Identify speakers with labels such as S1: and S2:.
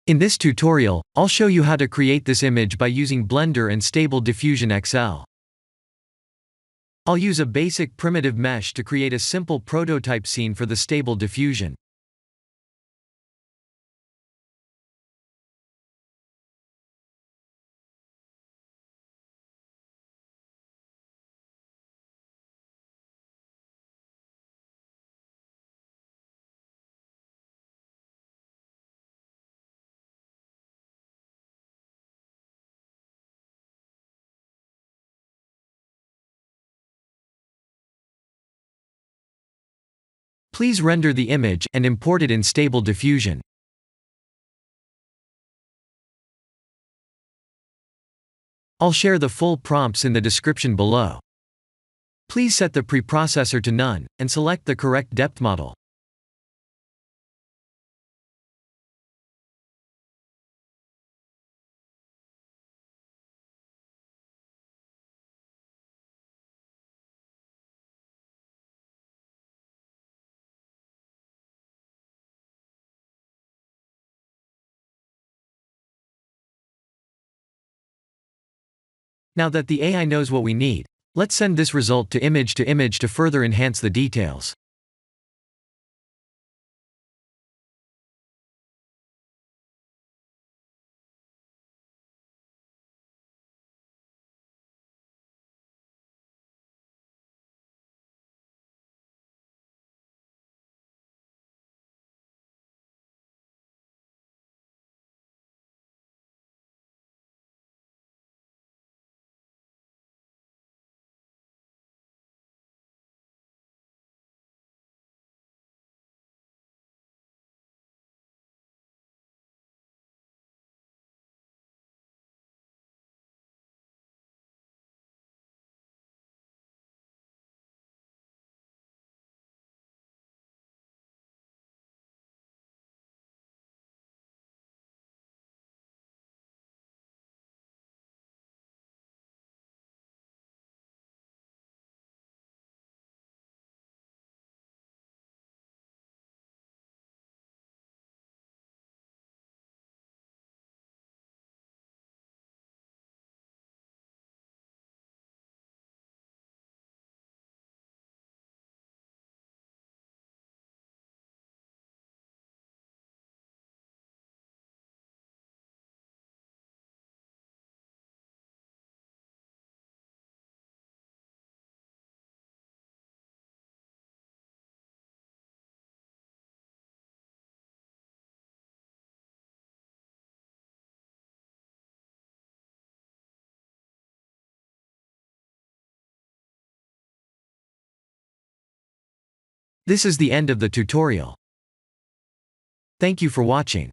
S1: In this tutorial, I'll show you how to create this image by using Blender and Stable Diffusion XL. I'll use a basic primitive mesh to create a simple prototype scene for the Stable Diffusion. Please render the image and import it in Stable Diffusion. I'll share the full prompts in the description below. Please set the preprocessor to none, and select the correct depth model. Now that the AI knows what we need, let's send this result to image to further enhance the details. This is the end of the tutorial. Thank you for watching.